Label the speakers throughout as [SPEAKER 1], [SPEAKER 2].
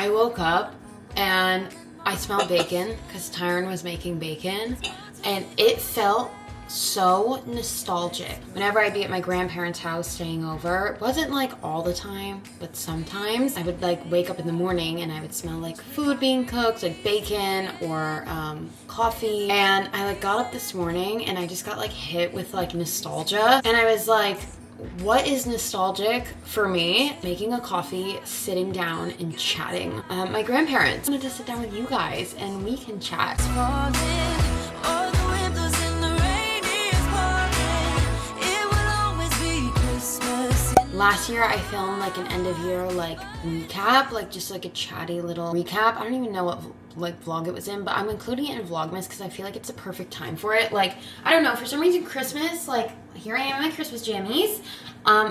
[SPEAKER 1] I woke up and I smelled bacon because Tyron was making bacon, and it felt so nostalgic. Whenever I'd be at my grandparents' house staying over, it wasn't like all the time, but sometimes I would like wake up in the morning and I would smell like food being cooked, like bacon or coffee. And I like got up this morning and I just got like hit with like nostalgia, and I was like, what is nostalgic for me? Making a coffee, sitting down and chatting. My grandparents wanted to sit down with you guys and we can chat. Last year I filmed like an end of year like recap, like just like a chatty little recap. I don't even know what like vlog it was in, but I'm including it in VLOGMAS because I feel like it's a perfect time for it. Like, I don't know, for some reason Christmas, like here I am in my Christmas jammies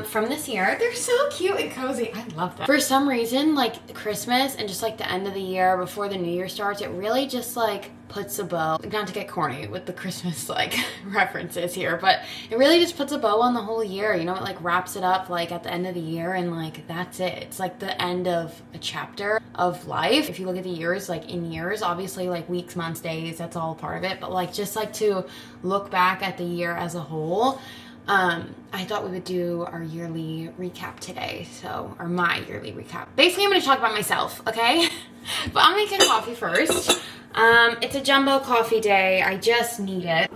[SPEAKER 1] from this year. They're so cute and cozy. I love them. For some reason, like Christmas and just like the end of the year before the new year starts, it really just like puts a bow, not to get corny with the Christmas like references here, but it really just puts a bow on the whole year. You know, it like wraps it up like at the end of the year, and like that's it. It's like the end of a chapter of life. If you look at the years, like in years, obviously like weeks, months, days, that's all part of it, but like just like to look back at the year as a whole. I thought we would do our yearly recap today, or my yearly recap. Basically, I'm going to talk about myself, okay? But I'm making coffee first. It's a jumbo coffee day. I just need it.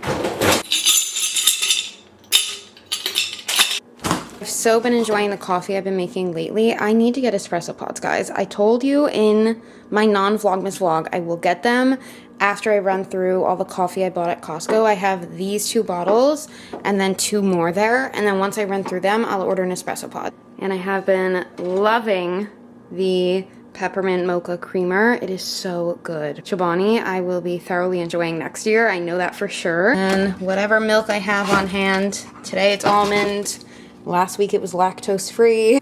[SPEAKER 1] I've so been enjoying the coffee I've been making lately. I need to get espresso pods, guys. I told you in my non-vlogmas vlog, I will get them after I run through all the coffee I bought at Costco. I have these 2 bottles and then 2 more there. And then once I run through them, I'll order an espresso pod. And I have been loving the peppermint mocha creamer. It is so good. Chobani, I will be thoroughly enjoying next year. I know that for sure. And whatever milk I have on hand. Today it's almond. Last week it was lactose free.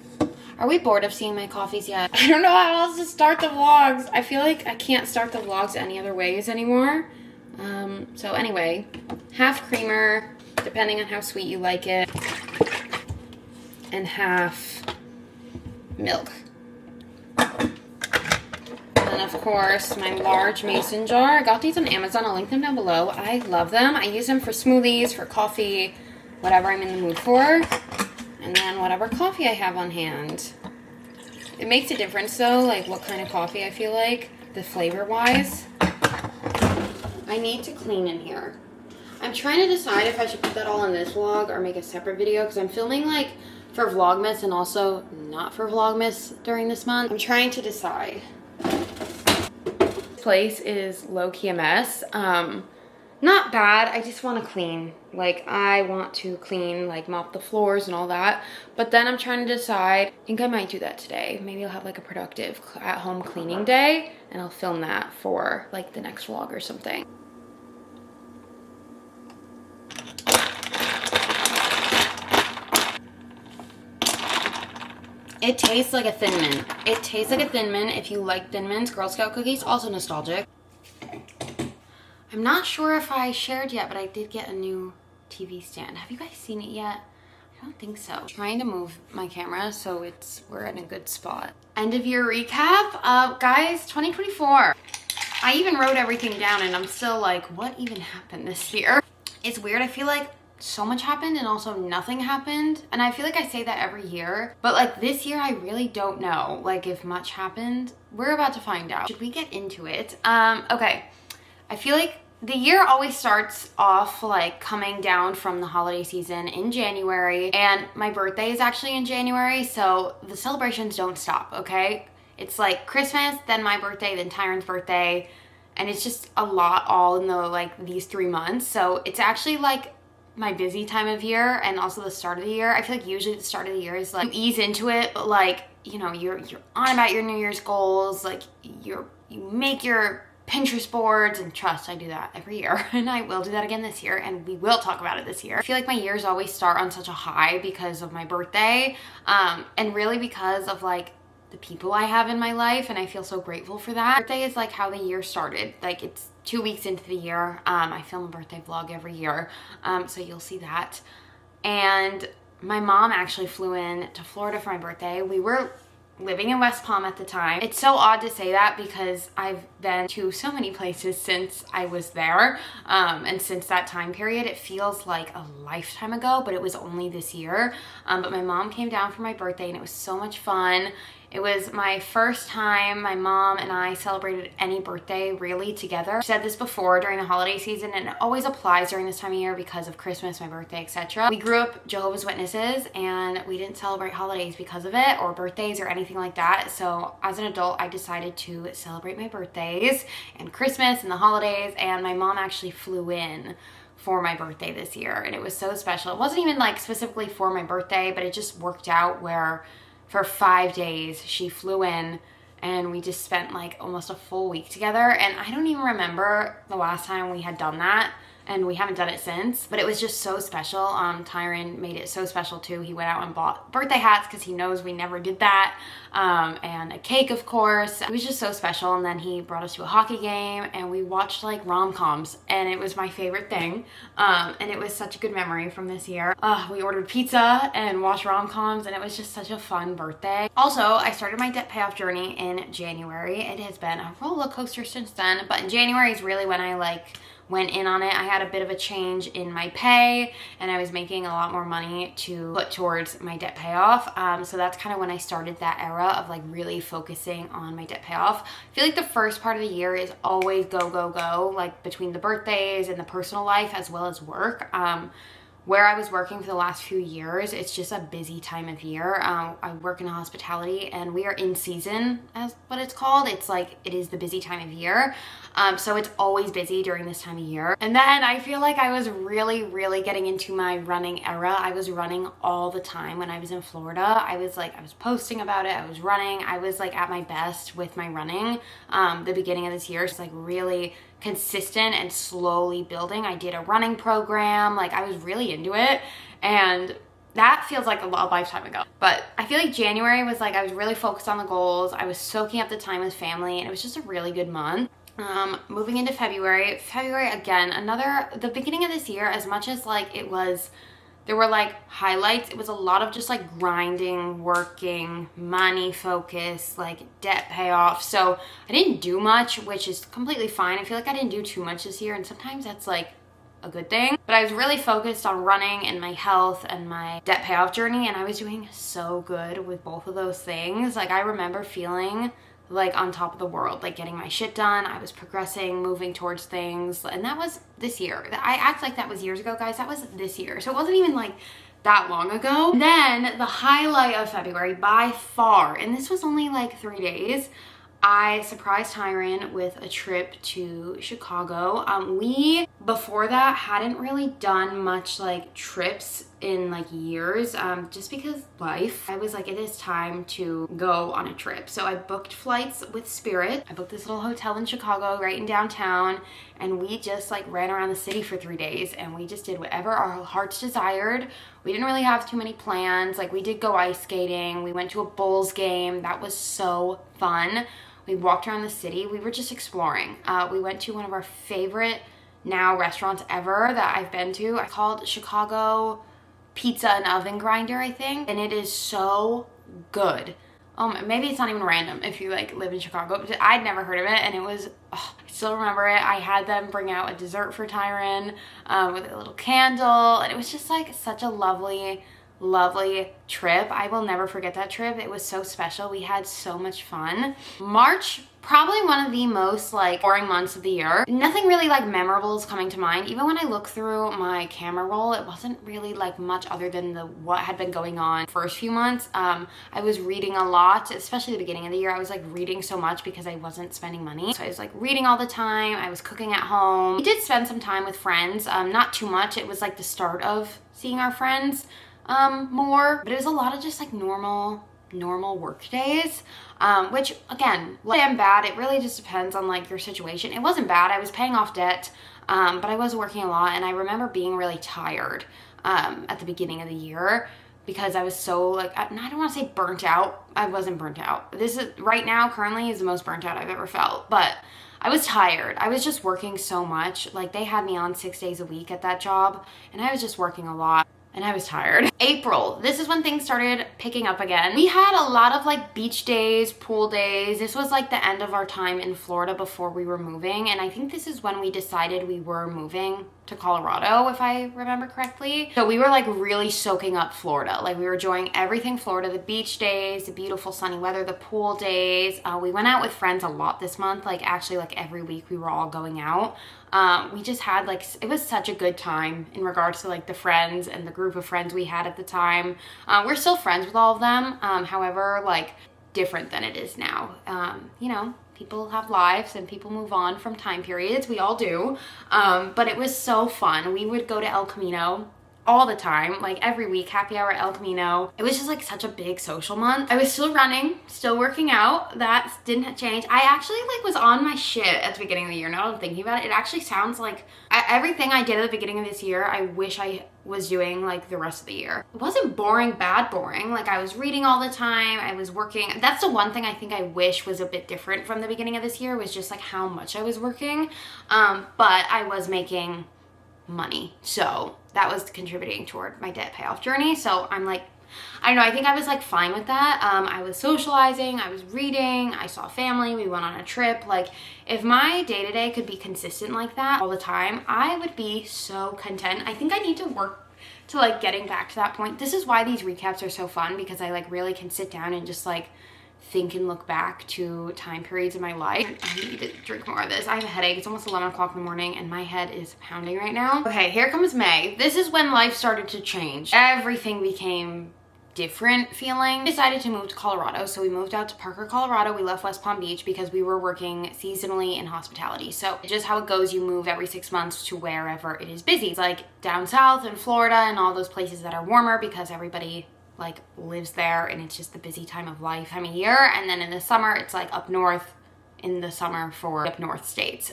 [SPEAKER 1] Are we bored of seeing my coffees yet? I don't know how else to start the vlogs. I feel like I can't start the vlogs any other ways anymore. So anyway, half creamer, depending on how sweet you like it, and half milk. And of course, my large mason jar. I got these on Amazon. I'll link them down below. I love them. I use them for smoothies, for coffee, whatever I'm in the mood for. And then whatever coffee I have on hand. It makes a difference though, like what kind of coffee I feel like, the flavor wise. I need to clean in here. I'm trying to decide if I should put that all in this vlog or make a separate video, because I'm filming like for Vlogmas and also not for Vlogmas during this month. I'm trying to decide. This place is low-key a mess. Not bad, I just want to clean. Like, I want to clean, like mop the floors and all that. But then I'm trying to decide, I think I might do that today. Maybe I'll have like a productive at-home cleaning day and I'll film that for like the next vlog or something. It tastes like a Thin Mint. It tastes like a Thin Mint. If you like Thin Mints, Girl Scout cookies, also nostalgic. I'm not sure if I shared yet, but I did get a new TV stand. Have you guys seen it yet? I don't think so. I'm trying to move my camera so we're in a good spot. End of year recap. Guys, 2024. I even wrote everything down and I'm still like, what even happened this year? It's weird. I feel like so much happened and also nothing happened. And I feel like I say that every year, but like this year, I really don't know like if much happened. We're about to find out. Should we get into it? Okay. I feel like the year always starts off like coming down from the holiday season in January, and my birthday is actually in January, so the celebrations don't stop, okay? It's like Christmas, then my birthday, then Tyron's birthday, and it's just a lot all in the like these 3 months. So it's actually like my busy time of year and also the start of the year. I feel like usually the start of the year is like you ease into it, but like, you know, you're on about your New Year's goals, like you make your Pinterest boards, and trust, I do that every year and I will do that again this year, and we will talk about it this year. I feel like my years always start on such a high because of my birthday, and really because of like the people I have in my life, and I feel so grateful for that. Birthday is like how the year started. Like it's 2 weeks into the year. I film a birthday vlog every year, so you'll see that. And my mom actually flew in to Florida for my birthday. We were living in West Palm at the time. It's so odd to say that because I've been to so many places since I was there, and since that time period. It feels like a lifetime ago, but it was only this year. But my mom came down for my birthday and it was so much fun. It was my first time my mom and I celebrated any birthday really together. I've said this before during the holiday season, and it always applies during this time of year because of Christmas, my birthday, etc. We grew up Jehovah's Witnesses and we didn't celebrate holidays because of it, or birthdays or anything like that. So as an adult, I decided to celebrate my birthdays and Christmas and the holidays, and my mom actually flew in for my birthday this year, and it was so special. It wasn't even like specifically for my birthday, but it just worked out where for 5 days she flew in and we just spent like almost a full week together. And I don't even remember the last time we had done that, and we haven't done it since, but it was just so special. Tyron made it so special too. He went out and bought birthday hats because he knows we never did that, and a cake, of course. It was just so special. And then he brought us to a hockey game and we watched like rom-coms, and it was my favorite thing, and it was such a good memory from this year. We ordered pizza and watched rom-coms, and it was just such a fun birthday. Also, I started my debt payoff journey in January. It has been a roller coaster since then, but in January is really when I went in on it. I had a bit of a change in my pay and I was making a lot more money to put towards my debt payoff. So that's kind of when I started that era of like really focusing on my debt payoff. I feel like the first part of the year is always go, go, go, like between the birthdays and the personal life as well as work. Where I was working for the last few years, it's just a busy time of year. I work in hospitality and we are in season, as what it's called. It's like, it is the busy time of year. So it's always busy during this time of year. And then I feel like I was really getting into my running era. I was running all the time when I was in Florida. I was posting about it. I was running. I was like at my best with my running. The beginning of this year, it's like really consistent and slowly building. I did a running program. Like I was really into it, and that feels like a lifetime ago. But I feel like January was like, I was really focused on the goals. I was soaking up the time with family, and it was just a really good month. Moving into February again, the beginning of this year, as much as like there were like highlights, it was a lot of just like grinding, working, money focus, like debt payoff. So I didn't do much, which is completely fine. I feel like I didn't do too much this year, and sometimes that's like a good thing. But I was really focused on running and my health and my debt payoff journey, and I was doing so good with both of those things. Like I remember feeling like on top of the world, like getting my shit done. I was progressing, moving towards things, and that was this year. I act like that was years ago, guys. That was this year. So it wasn't even like that long ago. Then the highlight of February by far, and this was only like 3 days, I surprised Tyron with a trip to Chicago. We, before that, hadn't really done much like trips in like years, just because life. I was like, it is time to go on a trip. So I booked flights with Spirit. I booked this little hotel in Chicago, right in downtown, and we just like ran around the city for 3 days, and we just did whatever our hearts desired. We didn't really have too many plans. Like we did go ice skating. We went to a Bulls game. That was so fun. We walked around the city. We were just exploring. We went to one of our favorite now restaurants ever that I've been to. It's called Chicago Pizza and Oven Grinder, I think. And it is so good. Maybe it's not even random if you like live in Chicago. I'd never heard of it, and it was, I still remember it. I had them bring out a dessert for Tyron with a little candle, and it was just like such a lovely trip. I will never forget that trip. It was so special. We had so much fun. March, probably one of the most like boring months of the year. Nothing really like memorable is coming to mind. Even when I look through my camera roll, it wasn't really like much other than what had been going on first few months. I was reading a lot, especially the beginning of the year. I was like reading so much because I wasn't spending money. So I was like reading all the time. I was cooking at home. We did spend some time with friends, not too much. It was like the start of seeing our friends more, but it was a lot of just like normal work days, which again, like I'm bad. It really just depends on like your situation. It wasn't bad. I was paying off debt, but I was working a lot, and I remember being really tired at the beginning of the year because I was so like, I don't want to say burnt out. I wasn't burnt out. This is right now currently is the most burnt out I've ever felt, but I was tired. I was just working so much. Like they had me on 6 days a week at that job, and I was just working a lot. and I was tired. April, this is when things started picking up again. We had a lot of like beach days, pool days. This was like the end of our time in Florida before we were moving, and I think this is when we decided we were moving to Colorado, if I remember correctly. So we were like really soaking up Florida. Like we were enjoying everything Florida, the beach days, the beautiful sunny weather, the pool days. We went out with friends a lot this month. Like actually like every week we were all going out. We just had like, it was such a good time in regards to like the friends and the group of friends we had at the time. We're still friends with all of them. However, like different than it is now. You know, people have lives and people move on from time periods. We all do. But it was so fun. We would go to El Camino all the time, like every week, happy hour at El Camino. It was just like such a big social month. I was still running, still working out. That didn't change. I actually like was on my shit at the beginning of the year. Now that I'm thinking about it, it actually sounds like everything I did at the beginning of this year, I wish I was doing like the rest of the year. It wasn't boring, bad boring. Like I was reading all the time. I was working. That's the one thing I think I wish was a bit different from the beginning of this year, was just like how much I was working. But I was making money. So that was contributing toward my debt payoff journey. So I'm like, I don't know, I think I was like fine with that. I was socializing, I was reading, I saw family, we went on a trip. Like if my day-to-day could be consistent like that all the time, I would be so content. I think I need to work to like getting back to that point. This is why these recaps are so fun, because I like really can sit down and just like think and look back to time periods in my life. I need to drink more of this. I have a headache. It's almost 11 o'clock in the morning and my head is pounding right now. Okay, here comes May. This is when life started to change. Everything became different feeling. We decided to move to Colorado, so we moved out to Parker, Colorado. We left West Palm Beach because we were working seasonally in hospitality. So just how it goes, you move every 6 months to wherever it is busy. It's like down south in Florida and all those places that are warmer because everybody like lives there and it's just the busy time of year. And then in the summer it's like up north in the summer for up north states.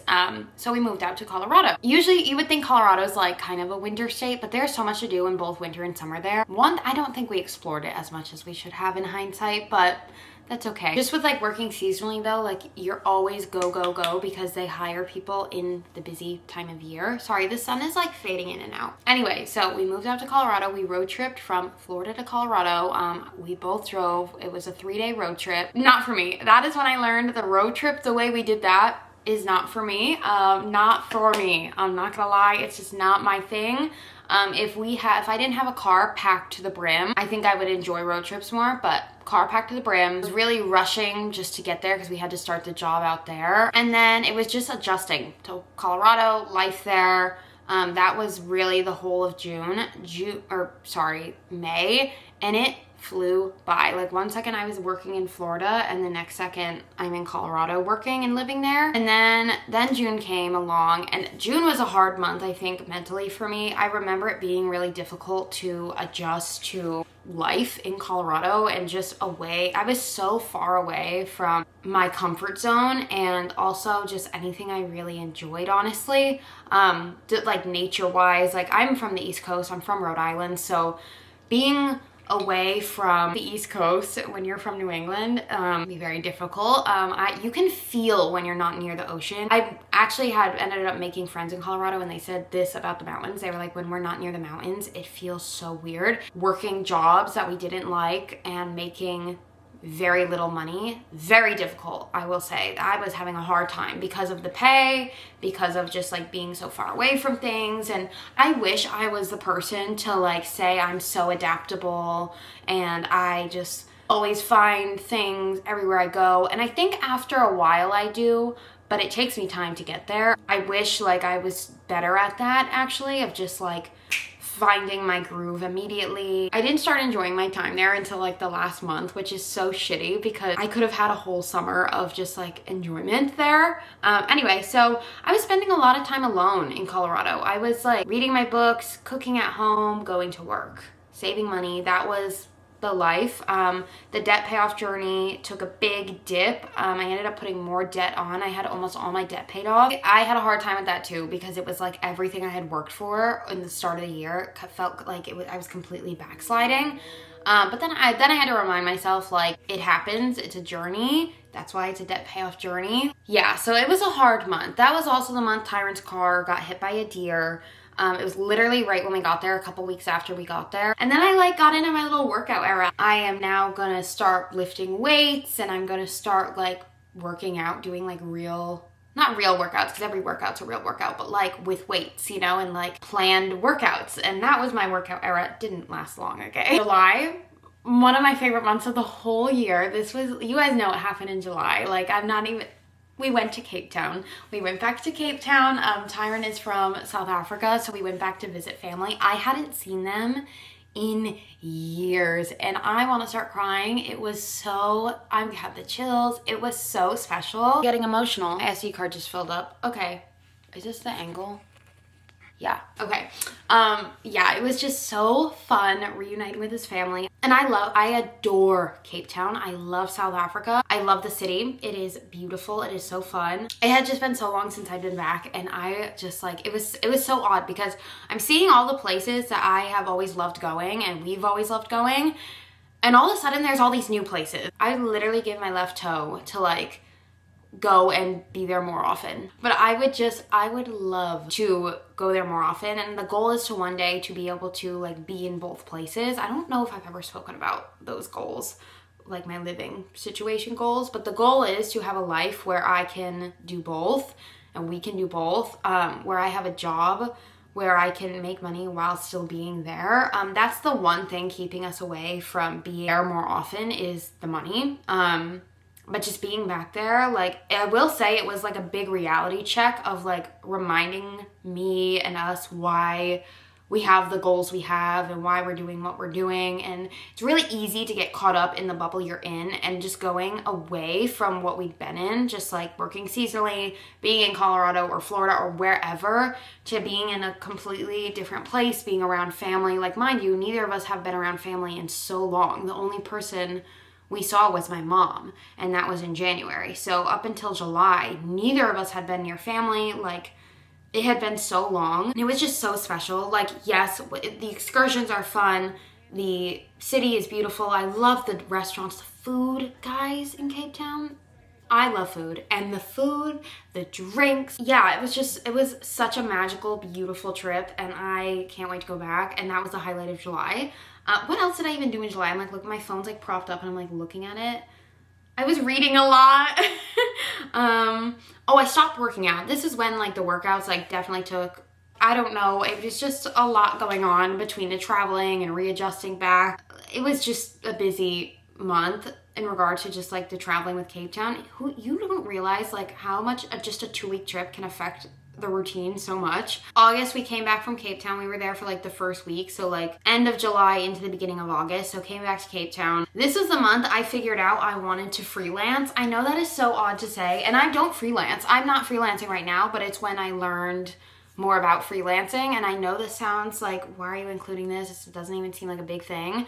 [SPEAKER 1] So we moved out to Colorado. Usually you would think Colorado's like kind of a winter state, but there's so much to do in both winter and summer there. One, I don't think we explored it as much as we should have in hindsight, but that's okay. Just with like working seasonally though, like you're always go, go, go because they hire people in the busy time of year. Sorry, the sun is like fading in and out. Anyway, so we moved out to Colorado. We road tripped from Florida to Colorado. We both drove. It was a 3-day road trip. Not for me. That is when I learned the road trip, the way we did that, is not for me. Not for me. I'm not gonna lie. It's just not my thing. If I didn't have a car packed to the brim, I think I would enjoy road trips more, but car packed to the brim. I was really rushing just to get there because we had to start the job out there. And then it was just adjusting to Colorado, life there. That was really the whole of May, and it flew by. Like 1 second I was working in Florida and the next second I'm in Colorado working and living there. And then June came along, and June was a hard month, I think, mentally for me. I remember it being really difficult to adjust to life in Colorado and just away. I was so far away from my comfort zone and also just anything I really enjoyed, honestly. Like nature wise, like I'm from the East Coast, I'm from Rhode Island, so being away from the East Coast when you're from New England can be very difficult. You can feel when you're not near the ocean. I actually ended up making friends in Colorado, and they said this about the mountains. They were like, when we're not near the mountains, it feels so weird. Working jobs that we didn't like and making very little money, very difficult, I will say. I was having a hard time because of the pay, because of just like being so far away from things. And I wish I was the person to like say I'm so adaptable and I just always find things everywhere I go. And I think after a while I do, but it takes me time to get there. I wish like I was better at that, actually, of just like finding my groove immediately. I didn't start enjoying my time there until like the last month, which is so shitty because I could have had a whole summer of just like enjoyment there. Anyway, so I was spending a lot of time alone in Colorado. I was like reading my books, cooking at home, going to work, saving money. That was the life. The debt payoff journey took a big dip. I ended up putting more debt on. I had almost all my debt paid off. I had a hard time with that too because it was like everything I had worked for in the start of the year felt like I was completely backsliding. But then I had to remind myself, like, it happens. It's a journey. That's why it's a debt payoff journey. Yeah, so it was a hard month. That was also the month Tyron's car got hit by a deer. It was literally right when we got there, a couple weeks after we got there. And then I like got into my little workout era. I am now gonna start lifting weights, and I'm gonna start like working out, doing like not real workouts, because every workout's a real workout, but like with weights, you know, and like planned workouts. And that was my workout era. It didn't last long, okay? July, one of my favorite months of the whole year. This was, you guys know what happened in July. Like, we went to Cape Town. We went back to Cape Town. Tyron is from South Africa, so we went back to visit family. I hadn't seen them in years, and I want to start crying. It was so, I had the chills. It was so special. Getting emotional. My SD card just filled up. Okay, is this the angle? Yeah, okay. Yeah, it was just so fun reuniting with his family. And I adore Cape Town. I love South Africa. I love the city. It is beautiful. It is so fun. It had just been so long since I've been back, and I just like, it was so odd because I'm seeing all the places that I have always loved going and we've always loved going, and all of a sudden there's all these new places. I literally give my left toe to like go and be there more often. But I would love to go there more often, and the goal is to one day to be able to like be in both places. I don't know if I've ever spoken about those goals, like my living situation goals, but the goal is to have a life where I can do both, and we can do both, where I have a job where I can make money while still being there. That's the one thing keeping us away from being there more often, is the money. But just being back there, like, I will say it was like a big reality check of like reminding me and us why we have the goals we have and why we're doing what we're doing. And it's really easy to get caught up in the bubble you're in and just going away from what we've been in, just like working seasonally, being in Colorado or Florida or wherever, to being in a completely different place, being around family. Like, mind you, neither of us have been around family in so long. The only person we saw was my mom, and that was in January. So up until July, neither of us had been near family. Like, it had been so long. And it was just so special. Like, yes, the excursions are fun. The city is beautiful. I love the restaurants, the food, guys, in Cape Town. I love food, and the food, the drinks. Yeah, it was such a magical, beautiful trip, and I can't wait to go back. And that was the highlight of July. What else did I even do in July? I'm like, look, my phone's like propped up and I'm like looking at it. I was reading a lot. Oh, I stopped working out. This is when like the workouts like definitely took, I don't know, it was just a lot going on between the traveling and readjusting back. It was just a busy month in regard to just like the traveling with Cape Town. You don't realize like how much just a 2-week trip can affect the routine so much. August, we came back from Cape Town. We were there for like the first week, so like end of July into the beginning of August. So came back to Cape Town. This was the month I figured out I wanted to freelance. I know that is so odd to say, and I don't freelance. I'm not freelancing right now, but it's when I learned more about freelancing. And I know this sounds like, why are you including this? It doesn't even seem like a big thing.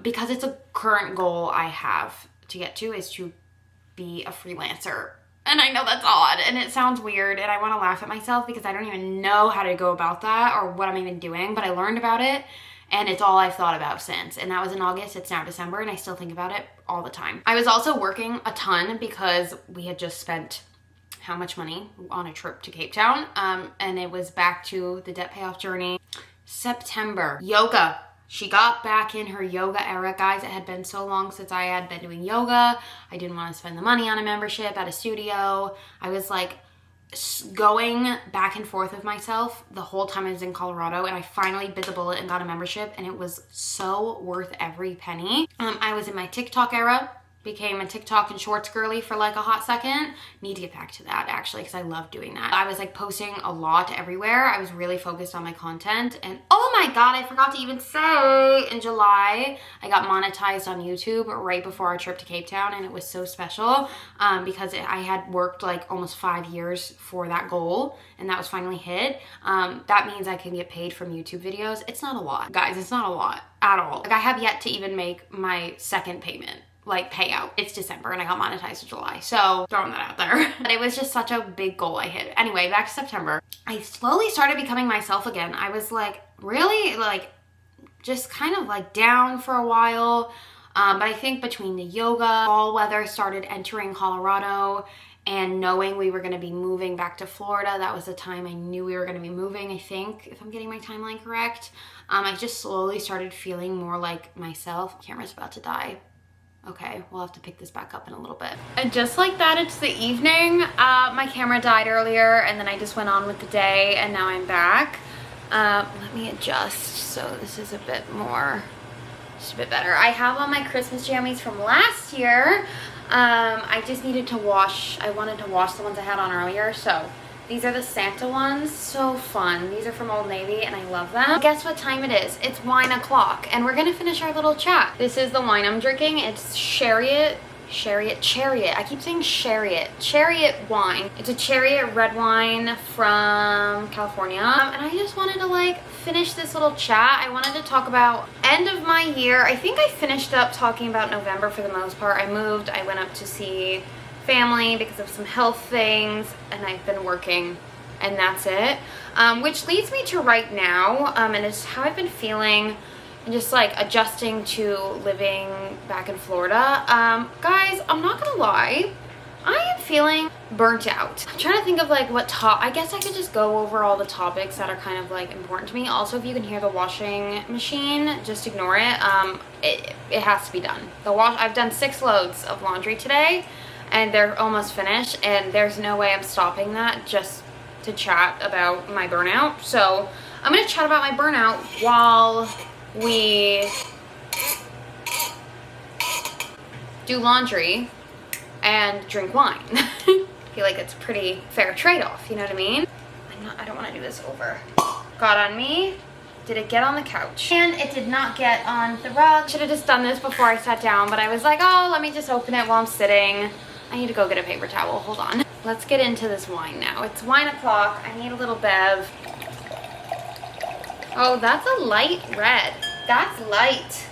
[SPEAKER 1] Because it's a current goal I have to get to, is to be a freelancer. And I know that's odd and it sounds weird, and I want to laugh at myself because I don't even know how to go about that or what I'm even doing, but I learned about it and it's all I've thought about since. And that was in August. It's now December and I still think about it all the time. I was also working a ton because we had just spent how much money on a trip to Cape Town, and it was back to the debt payoff journey. September, yoga. She got back in her yoga era, guys. It had been so long since I had been doing yoga. I didn't want to spend the money on a membership at a studio. I was like going back and forth with myself the whole time I was in Colorado, and I finally bit the bullet and got a membership, and it was so worth every penny. I was in my TikTok era. Became a TikTok and shorts girly for like a hot second. Need to get back to that actually, because I love doing that. I was like posting a lot everywhere. I was really focused on my content, and oh my god, I forgot to even say, in July I got monetized on YouTube right before our trip to Cape Town, and it was so special because I had worked like almost 5 years for that goal, and that was finally hit. That means I can get paid from YouTube videos. It's not a lot, guys. It's not a lot at all. Like, I have yet to even make my second payment, like payout. It's December and I got monetized in July, so throwing that out there. But it was just such a big goal I hit. Anyway, back to September. I slowly started becoming myself again. I was like really like just kind of like down for a while. But I think between the yoga, fall weather started entering Colorado, and knowing we were going to be moving back to Florida, that was the time I knew we were going to be moving, I think, if I'm getting my timeline correct. I just slowly started feeling more like myself. Camera's about to die. Okay, we'll have to pick this back up in a little bit. And just like that, it's the evening. My camera died earlier, and then I just went on with the day, and now I'm back. Let me adjust so this is a bit more, just a bit better. I have on my Christmas jammies from last year. I just needed to wash. I wanted to wash the ones I had on earlier, so these are the Santa ones. So fun. These are from Old Navy, and I love them. Guess what time it is? It's wine o'clock, and we're gonna finish our little chat. This is the wine I'm drinking. It's Chariot. I keep saying Chariot wine. It's a Chariot red wine from California. And I just wanted to like finish this little chat. I wanted to talk about end of my year. I think I finished up talking about November for the most part. I moved, I went up to see family because of some health things, and I've been working, and that's it. Which leads me to right now, and it's how I've been feeling and just like adjusting to living back in Florida. Guys, I'm not gonna lie, I am feeling burnt out. I'm trying to think of like I guess I could just go over all the topics that are kind of like important to me. Also, if you can hear the washing machine, just ignore it. It has to be done. I've done 6 loads of laundry today, and they're almost finished, and there's no way I'm stopping that just to chat about my burnout. So I'm gonna chat about my burnout while we do laundry and drink wine. I feel like it's a pretty fair trade-off, you know what I mean? I don't want to do this over. Got on me. Did it get on the couch? And it did not get on the rug. Should have just done this before I sat down, but I was like, oh, let me just open it while I'm sitting. I need to go get a paper towel. Hold on. Let's get into this wine now. It's wine o'clock. I need a little bev. Oh, that's a light red. That's light.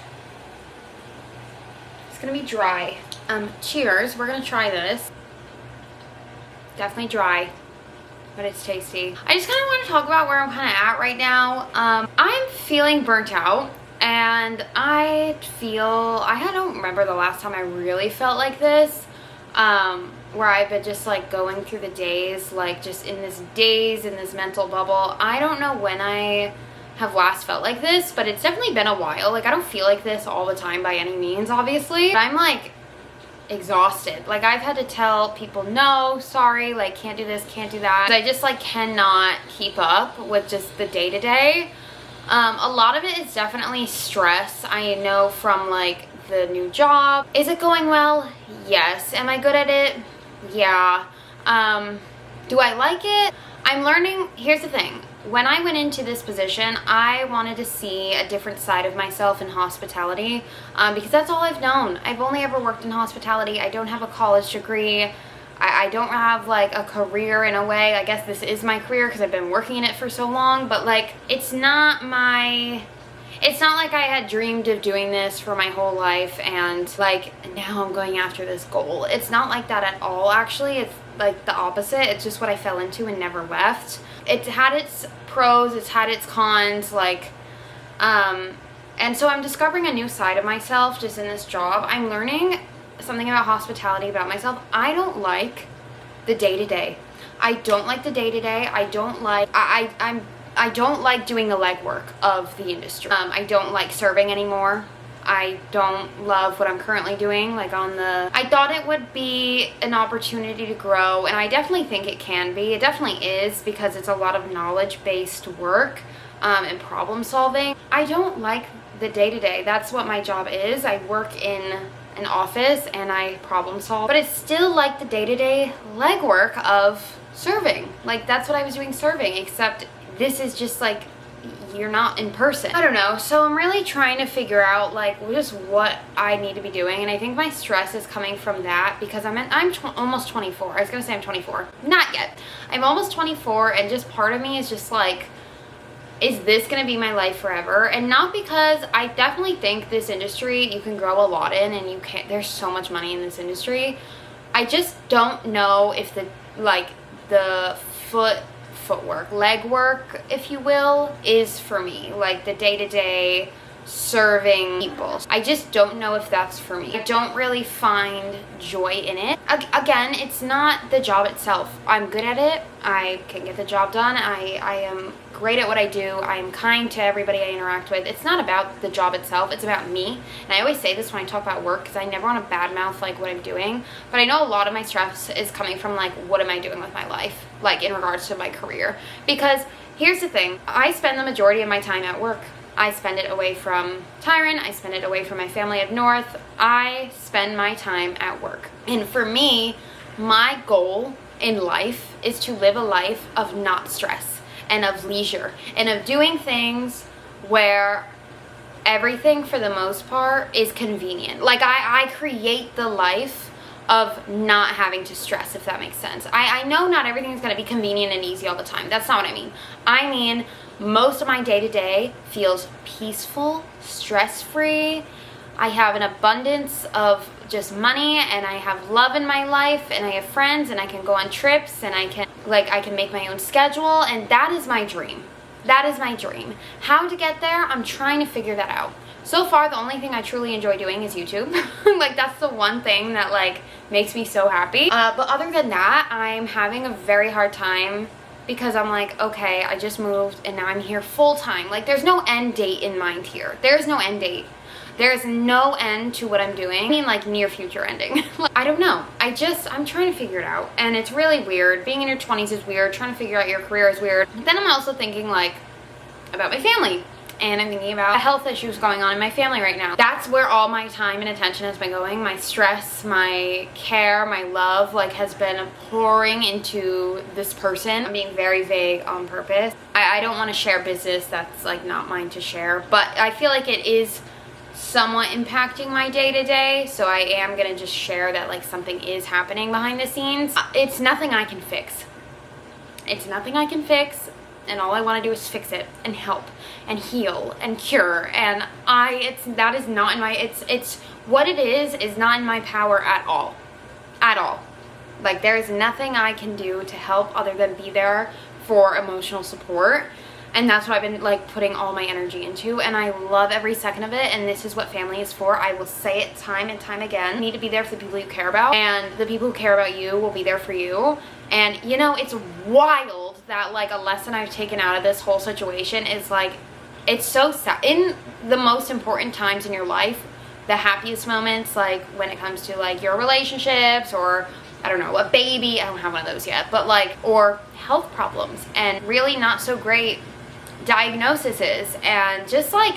[SPEAKER 1] It's gonna be dry. Cheers. We're gonna try this. Definitely dry, but it's tasty. I just kind of want to talk about where I'm kind of at right now. I'm feeling burnt out, and I don't remember the last time I really felt like this, where I've been just like going through the days, like just in this mental bubble. I don't know when I have last felt like this, but it's definitely been a while. Like, I don't feel like this all the time by any means, obviously, but I'm like exhausted. Like, I've had to tell people, no, sorry, like, can't do this, can't do that. I just like cannot keep up with just the day-to-day. A lot of it is definitely stress. I know from like the new job. Is it going well? Yes. Am I good at it? Yeah. Do I like it? I'm learning. Here's the thing. When I went into this position, I wanted to see a different side of myself in hospitality, because that's all I've known. I've only ever worked in hospitality. I don't have a college degree. I don't have like a career in a way. I guess this is my career because I've been working in it for so long, but like it's not like I had dreamed of doing this for my whole life and like now I'm going after this goal. It's not like that at all, actually. It's like the opposite. It's just what I fell into and never left. It's had its pros, it's had its cons, like, and so I'm discovering a new side of myself just in this job. I'm learning something about hospitality about myself. I don't like the day-to-day. I don't like the day-to-day. I don't like, I don't like doing the legwork of the industry. I don't like serving anymore. I don't love what I'm currently doing, like I thought it would be an opportunity to grow, and I definitely think it can be. It definitely is, because it's a lot of knowledge-based work and problem solving. I don't like the day-to-day. That's what my job is. I work in an office and I problem solve, but it's still like the day-to-day legwork of serving. Like, that's what I was doing serving, except this is just like you're not in person. I don't know. So I'm really trying to figure out like just what I need to be doing, and I think my stress is coming from that because I'm almost 24. I was gonna say I'm 24. Not yet. I'm almost 24, and just part of me is just like, is this gonna be my life forever? And not because I definitely think this industry you can grow a lot in, and you can't. There's so much money in this industry. I just don't know if the footwork, legwork, if you will, is for me. Like the day-to-day serving people. I just don't know if that's for me. I don't really find joy in it. Again, it's not the job itself. I'm good at it. I can get the job done. I am great at what I do. I am kind to everybody I interact with. It's not about the job itself. It's about me. And I always say this when I talk about work because I never want to badmouth like what I'm doing. But I know a lot of my stress is coming from like, what am I doing with my life? Like in regards to my career. Because here's the thing. I spend the majority of my time at work. I spend it away from Tyron. I spend it away from my family up north. I spend my time at work. And for me, my goal in life is to live a life of not stress and of leisure and of doing things where everything for the most part is convenient. Like I create the life of not having to stress, if that makes sense. I know not everything is going to be convenient and easy all the time. That's not what I mean. I mean, most of my day-to-day feels peaceful, stress-free. I have an abundance of just money, and I have love in my life, and I have friends, and I can go on trips, and I can make my own schedule, and that is my dream. That is my dream. How to get there, I'm trying to figure that out. So far, the only thing I truly enjoy doing is YouTube. Like, that's the one thing that, like, makes me so happy. But other than that, I'm having a very hard time because I'm like, okay, I just moved and now I'm here full time. Like, there's no end date in mind here. There's no end date. There's no end to what I'm doing. I mean, like, near future ending. I don't know. I'm trying to figure it out. And it's really weird. Being in your 20s is weird. Trying to figure out your career is weird. But then I'm also thinking, like, about my family. And I'm thinking about health issues going on in my family right now. That's where all my time and attention has been going. My stress, my care, my love, like, has been pouring into this person. I'm being very vague on purpose. I don't want to share business that's, like, not mine to share. But I feel like it is somewhat impacting my day-to-day. So I am going to just share that, like, something is happening behind the scenes. It's nothing I can fix. It's nothing I can fix. And all I want to do is fix it and help and heal and cure. And that is not in my, it's what it is not in my power at all. At all. Like, there is nothing I can do to help other than be there for emotional support. And that's what I've been, like, putting all my energy into. And I love every second of it. And this is what family is for. I will say it time and time again. You need to be there for the people you care about. And the people who care about you will be there for you. And, you know, it's wild that, like, a lesson I've taken out of this whole situation is, like, it's so sad. In the most important times in your life, the happiest moments, like, when it comes to, like, your relationships or, I don't know, a baby. I don't have one of those yet. But, like, or health problems and really not so great diagnoses and just, like,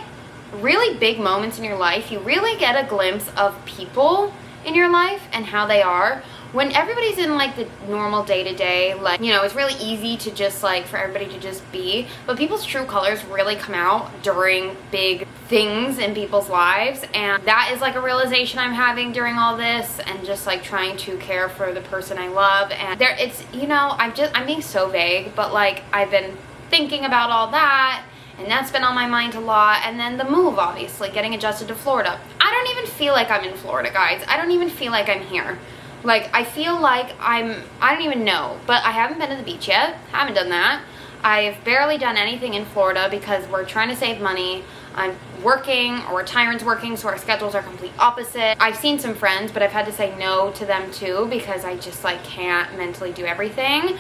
[SPEAKER 1] really big moments in your life, you really get a glimpse of people in your life and how they are. When everybody's in, like, the normal day-to-day, like, you know, it's really easy to just, like, for everybody to just be, but people's true colors really come out during big things in people's lives, and that is, like, a realization I'm having during all this, and just, like, trying to care for the person I love. And it's, you know, I'm being so vague, but, like, I've been thinking about all that, and that's been on my mind a lot. And then the move, obviously, getting adjusted to Florida. I don't even feel like I'm in Florida, guys. I don't even feel like I'm here. Like, I feel like I don't even know, but I haven't been to the beach yet. Haven't done that. I've barely done anything in Florida because we're trying to save money. I'm working, or Tyron's working, so our schedules are complete opposite. I've seen some friends, but I've had to say no to them too because I just, like, can't mentally do everything,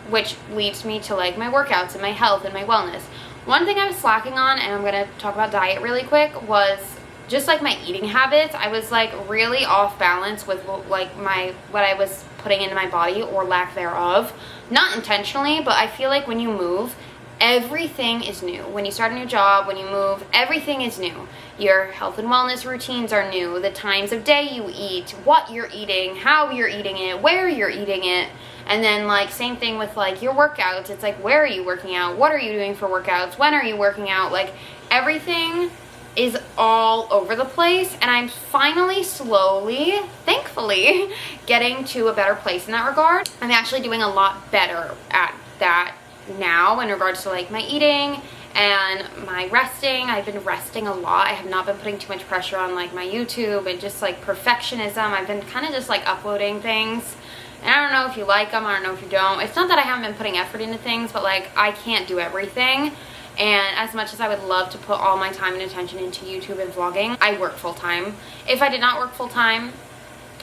[SPEAKER 1] which leads me to, like, my workouts and my health and my wellness. One thing I was slacking on, and I'm gonna talk about diet really quick, was just, like, my eating habits. I was, like, really off balance with, like, what I was putting into my body, or lack thereof. Not intentionally, but I feel like when you move, everything is new. When you start a new job, when you move, everything is new. Your health and wellness routines are new. The times of day you eat, what you're eating, how you're eating it, where you're eating it. And then, like, same thing with, like, your workouts. It's like, where are you working out? What are you doing for workouts? When are you working out? Like, everything is all over the place, and I'm finally, slowly, thankfully, getting to a better place in that regard. I'm actually doing a lot better at that now in regards to, like, my eating and my resting. I've been resting a lot. I have not been putting too much pressure on, like, my YouTube and just, like, perfectionism. I've been kind of just, like, uploading things, and I don't know if you like them, I don't know if you don't. It's not that I haven't been putting effort into things, but, like, I can't do everything. And as much as I would love to put all my time and attention into YouTube and vlogging, I work full-time. If I did not work full-time,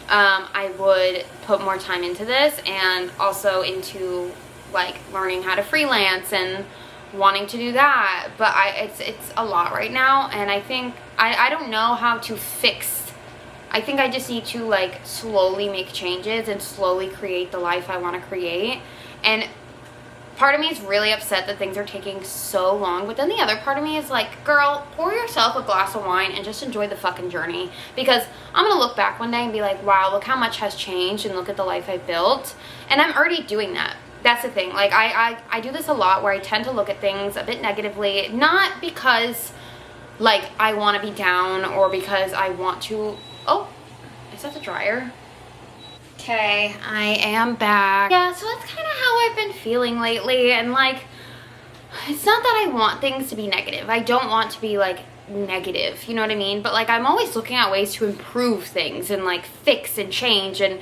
[SPEAKER 1] I would put more time into this and also into like learning how to freelance and wanting to do that. But it's a lot right now, and I think I don't know how to fix. I think I just need to like slowly make changes and slowly create the life I want to create. And part of me is really upset that things are taking so long, but then the other part of me is like, girl, pour yourself a glass of wine and just enjoy the fucking journey, because I'm gonna look back one day and be like, wow, look how much has changed and look at the life I built. And I'm already doing that. That's the thing. Like I do this a lot where I tend to look at things a bit negatively, not because like I want to be down or because I want to. Oh, is that the dryer? Okay, I am back. Yeah, so that's kind of how I've been feeling lately. And like, it's not that I want things to be negative. I don't want to be like negative, you know what I mean? But like, I'm always looking at ways to improve things and like fix and change. And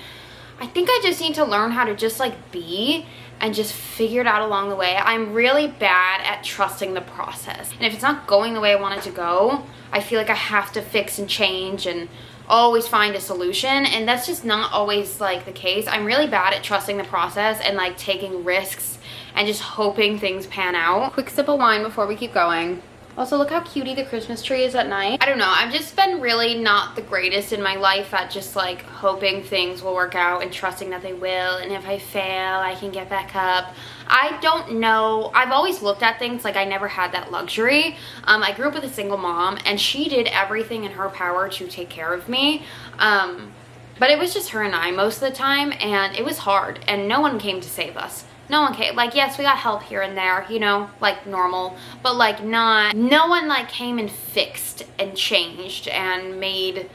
[SPEAKER 1] I think I just need to learn how to just like be and just figure it out along the way. I'm really bad at trusting the process. And if it's not going the way I want it to go, I feel like I have to fix and change and always find a solution, and that's just not always like the case. I'm really bad at trusting the process and like taking risks and just hoping things pan out. Quick sip of wine before we keep going. Also, look how cutie the Christmas tree is at night. I don't know, I've just been really not the greatest in my life at just like hoping things will work out and trusting that they will, and if I fail, I can get back up. I don't know. I've always looked at things like I never had that luxury. I grew up with a single mom, and she did everything in her power to take care of me. But it was just her and I most of the time, and it was hard, and no one came to save us. No one came. Like, yes, we got help here and there, you know, like normal, but like no one like came and fixed and changed and made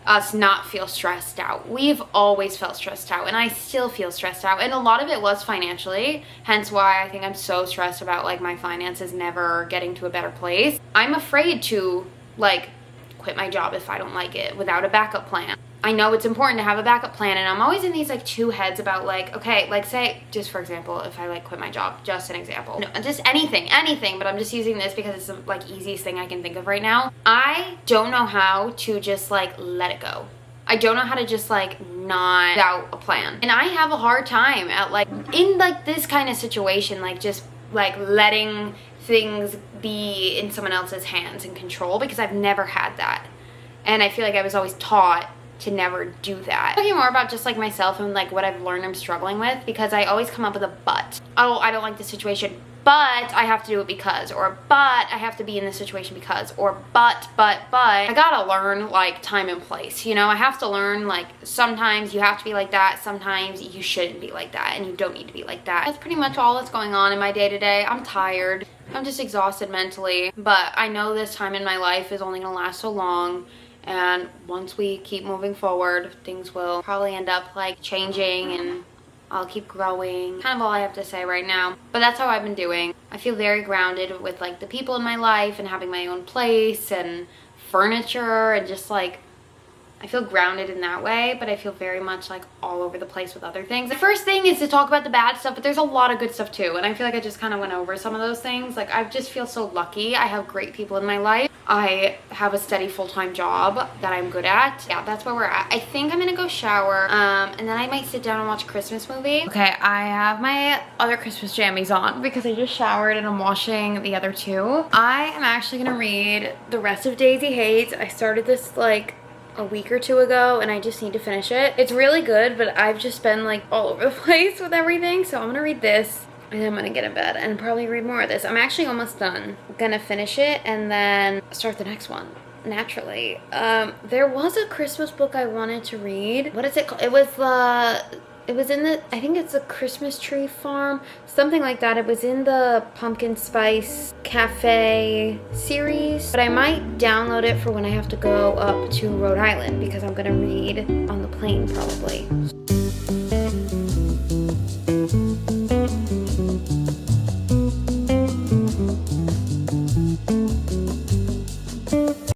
[SPEAKER 1] us not feel stressed out. We've always felt stressed out, and I still feel stressed out, and a lot of it was financially, hence why I think I'm so stressed about like my finances never getting to a better place. I'm afraid to like quit my job if I don't like it without a backup plan. I know it's important to have a backup plan, and I'm always in these like two heads about like, okay, like say, just for example, if I like quit my job, just an example, no, just anything, but I'm just using this because it's the like easiest thing I can think of right now. I don't know how to just like let it go. I don't know how to just like not without a plan. And I have a hard time at like, in like this kind of situation, like just like letting things be in someone else's hands and control, because I've never had that. And I feel like I was always taught to never do that. Talking more about just like myself and like what I've learned I'm struggling with, because I always come up with a but. Oh, I don't like the situation, but I have to do it because, or but I have to be in this situation because, or but. I gotta learn like time and place, you know? I have to learn like sometimes you have to be like that, sometimes you shouldn't be like that, and you don't need to be like that. That's pretty much all that's going on in my day-to-day. I'm tired. I'm just exhausted mentally, but I know this time in my life is only gonna last so long. And once we keep moving forward, things will probably end up like changing, and I'll keep growing. Kind of all I have to say right now. But that's how I've been doing. I feel very grounded with like the people in my life and having my own place and furniture, and just like I feel grounded in that way, but I feel very much like all over the place with other things. The first thing is to talk about the bad stuff, but there's a lot of good stuff too, and I feel like I just kind of went over some of those things. Like I just feel so lucky. I have great people in my life. I have a steady full-time job that I'm good at. Yeah, that's where we're at. I think I'm gonna go shower, and then I might sit down and watch a Christmas movie. Okay, I have my other Christmas jammies on because I just showered and I'm washing the other two. I am actually gonna read the rest of Daisy Hates. I started this like a week or two ago, and I just need to finish it. It's really good, but I've just been like all over the place with everything, so I'm gonna read this and then I'm gonna get in bed and probably read more of this. I'm actually almost done. I'm gonna finish it and then start the next one naturally. There was a Christmas book I wanted to read. What is it called? It was in the, I think it's the Christmas Tree Farm, something like that. It was in the Pumpkin Spice Cafe series, but I might download it for when I have to go up to Rhode Island, because I'm gonna read on the plane probably.